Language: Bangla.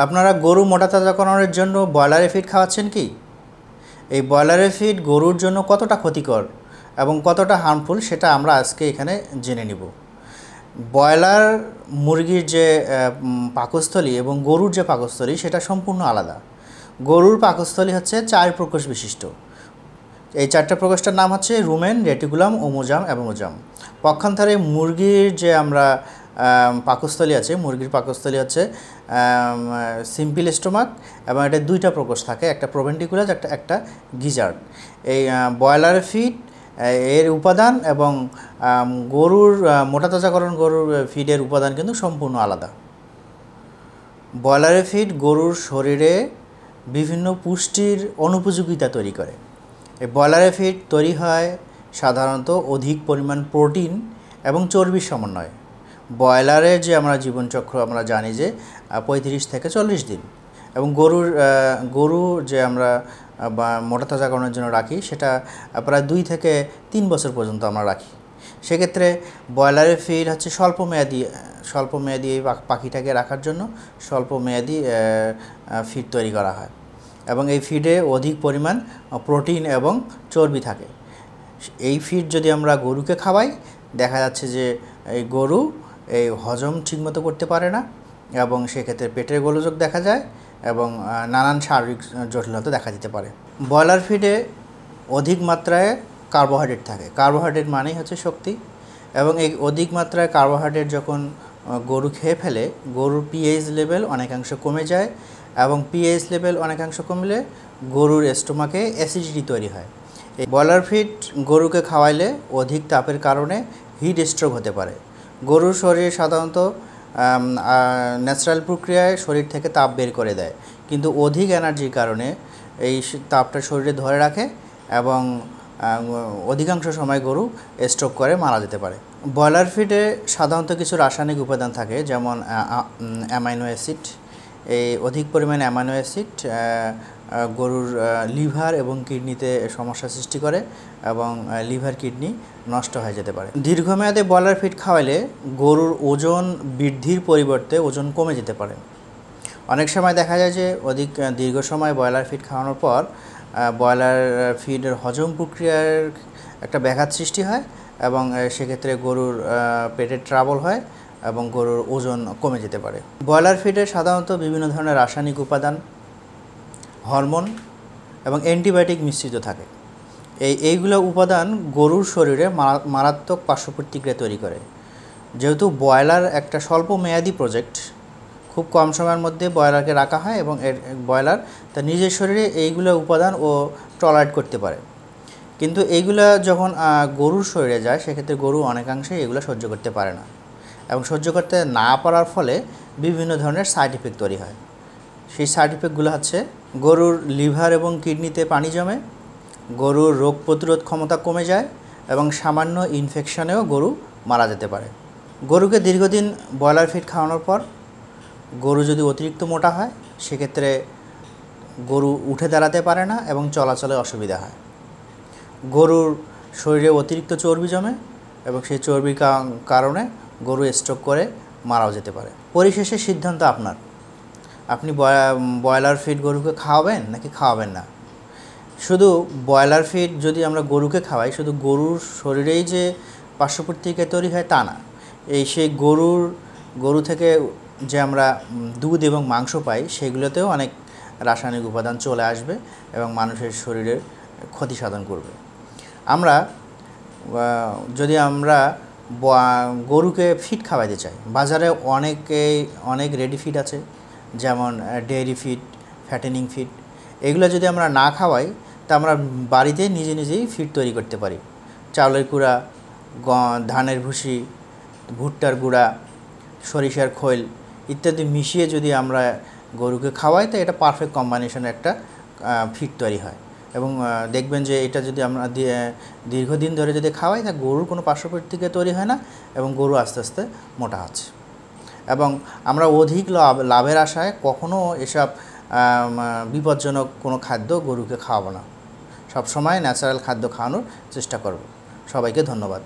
আপনারা গরু মোটা তাজাকরণের জন্য ব্রয়লারের ফিড খাওয়াচ্ছেন কি? এই ব্রয়লারের ফিড গরুর জন্য কতটা ক্ষতিকর এবং কতটা হার্মফুল সেটা আমরা আজকে এখানে জেনে নিব। ব্রয়লার মুরগির যে পাকস্থলী এবং গরুর যে পাকস্থলী সেটা সম্পূর্ণ আলাদা। গরুর পাকস্থলী হচ্ছে 4 প্রকোষ্ঠ বিশিষ্ট। এই 4টা প্রকোষ্ঠের নাম হচ্ছে রুমেন, রেটিকুলাম, ওমোজাম এবং ওজাম। পক্ষান্তরে মুরগির যে আমরা পাকস্থলী আছে, মুরগির পাকস্থলী হচ্ছে সিম্পল স্টোমাক এবং এটা 2টা প্রকোষ্ঠ থাকে, একটা প্রোভেন্টিকুলাস একটা গিজার্ড। এই ব্রয়লার ফিড এর উপাদান এবং গরুর মোটা তাজাকরণ গরুর ফিডের উপাদান কিন্তু সম্পূর্ণ আলাদা। ব্রয়লারের ফিড গরুর শরীরে বিভিন্ন পুষ্টির অনুপযোগিতা তৈরি করে। এই ব্রয়লারের ফিড তৈরি হয় সাধারণত অধিক পরিমাণ প্রোটিন এবং চর্বির সমন্বয়ে। ব্রয়লারের যে আমরা জীবনচক্র আমরা জানি যে 35 থেকে 40 দিন, এবং গরু যে আমরা মোটা তাজাকরণের জন্য রাখি সেটা প্রায় 2 থেকে 3 বছর পর্যন্ত আমরা রাখি। সেক্ষেত্রে ব্রয়লারের ফিড হচ্ছে স্বল্পমেয়াদী এই পাখিটাকে রাখার জন্য স্বল্পমেয়াদী ফিড তৈরি করা হয় এবং এই ফিডে অধিক পরিমাণ প্রোটিন এবং চর্বি থাকে। এই ফিড যদি আমরা গরুকে খাওয়াই, দেখা যাচ্ছে যে এই গরু এই হজম ঠিকমতো করতে পারে না এবং সেক্ষেত্রে পেটের গোলযোগ দেখা যায় এবং নানান শারীরিক জটিলতা দেখা দিতে পারে। ব্রয়লার ফিডে অধিক মাত্রায় কার্বোহাইড্রেট থাকে। কার্বোহাইড্রেট মানেই হচ্ছে শক্তি, এবং এই অধিক মাত্রায় কার্বোহাইড্রেট যখন গরু খেয়ে ফেলে, গরুর পিএইচ লেভেল অনেকাংশ কমে যায় এবং পিএইচ লেভেল অনেকাংশ কমলে গরুর স্টোমাকে অ্যাসিডিটি তৈরি হয়। এই ব্রয়লার ফিড গরুকে খাওয়াইলে অধিক তাপের কারণে হিট স্ট্রোক হতে পারে। গরুর শরীর সাধারণত ন্যাচারাল প্রক্রিয়ায় শরীর থেকে তাপ বের করে দেয়, কিন্তু অধিক এনার্জির কারণে এই তাপটা শরীরে ধরে রাখে এবং অধিকাংশ সময় গরু স্ট্রোক করে মারা যেতে পারে। ব্রয়লার ফিডে সাধারণত কিছু রাসায়নিক উপাদান থাকে, যেমন অ্যামাইনো অ্যাসিড। এই অধিক পরিমাণে অ্যামাইনো অ্যাসিড গরুর লিভার এবং কিডনিতে সমস্যা সৃষ্টি করে এবং লিভার কিডনি নষ্ট হয়ে যেতে পারে। দীর্ঘমেয়াদে ব্রয়লার ফিড খাওয়ালে গরুর ওজন বৃদ্ধির পরিবর্তে ওজন কমে যেতে পারে। অনেক সময় দেখা যায় যে দীর্ঘ সময় ব্রয়লার ফিড খাওয়ানোর পর ব্রয়লার ফিডের হজম প্রক্রিয়ার একটা ব্যাঘাত সৃষ্টি হয় এবং সেক্ষেত্রে গরুর পেটের ট্রাবল হয় এবং গরুর ওজন কমে যেতে পারে। ব্রয়লার ফিডে সাধারণত বিভিন্ন ধরনের রাসায়নিক উপাদান, হরমোন এবং অ্যান্টিবায়োটিক মিশ্রিত থাকে। এইগুলো উপাদান গরুর শরীরে মারাত্মক পার্শ্ব প্রতিক্রিয়া তৈরি করে। যেহেতু ব্রয়লার একটা স্বল্প মেয়াদী প্রজেক্ট, খুব কম সময়ের মধ্যে ব্রয়লারকে রাখা হয় এবং ব্রয়লার তার নিজের শরীরে এইগুলো উপাদান ও টলারেট করতে পারে, কিন্তু এইগুলো যখন গরুর শরীরে যায় সেক্ষেত্রে গরু অনেকাংশে এগুলো সহ্য করতে পারে না এবং সহ্য করতে না পারার ফলে বিভিন্ন ধরনের সাইড ইফেক্ট তৈরি হয়। সেই সাইড ইফেক্টগুলো হচ্ছে গরুর লিভার এবং কিডনিতে পানি জমে, গরুর রোগ প্রতিরোধ ক্ষমতা কমে যায় এবং সামান্য ইনফেকশনেও গরু মারা যেতে পারে। গরুকে দীর্ঘদিন ব্রয়লার ফিড খাওয়ানোর পর গরু যদি অতিরিক্ত মোটা হয়, সেক্ষেত্রে গরু উঠে দাঁড়াতে পারে না এবং চলাচলে অসুবিধা হয়। গরুর শরীরে অতিরিক্ত চর্বি জমে এবং সেই চর্বির কারণে গরু স্ট্রোক করে মারাও যেতে পারে। পরিশেষে সিদ্ধান্ত আপনার। আপনি ব্রয়লার ফিড গরুকে খাওয়াবেন নাকি খাওয়াবেন না। শুধু ব্রয়লার ফিড যদি আমরা গরুকে খাওয়াই, শুধু গরুর শরীরেই যে পার্শ্ব প্রতিক্রিয়া তৈরি হয় তা না। সেই গরু থেকে যে আমরা দুধ এবং মাংস পাই, সেগুলোতেও অনেক রাসায়নিক উপাদান চলে আসবে এবং মানুষের শরীরের ক্ষতি সাধন করবে। যদি আমরা গরুকে ফিড খাওয়াইতে চাই, বাজারে অনেক রেডি ফিড আছে, যেমন ডেয়ারি ফিড, ফ্যাটেনিং ফিড। এগুলো যদি আমরা না খাওয়াই, তা আমরা বাড়িতে নিজেই ফিড তৈরি করতে পারি। চাউলের গুঁড়া, ধানের ভুসি, ভুট্টার গুঁড়া, সরিষার খৈল ইত্যাদি মিশিয়ে যদি আমরা গরুকে খাওয়াই, তো এটা পারফেক্ট কম্বিনেশনের একটা ফিড তৈরি হয় এবং দেখবেন যে এটা যদি আমরা দীর্ঘদিন ধরে যদি খাওয়াই, তা গরুর কোনো পার্শ্ব প্রতিক্রিয়া তৈরি হয় না এবং গরু আস্তে আস্তে মোটা হচ্ছে। এবং আমরা অধিক লাভের আশায় কখনও এসব বিপজ্জনক কোনো খাদ্য গরুকে খাওয়াবো না। সবসময় ন্যাচারাল খাদ্য খাওয়ানোর চেষ্টা করব। সবাইকে ধন্যবাদ।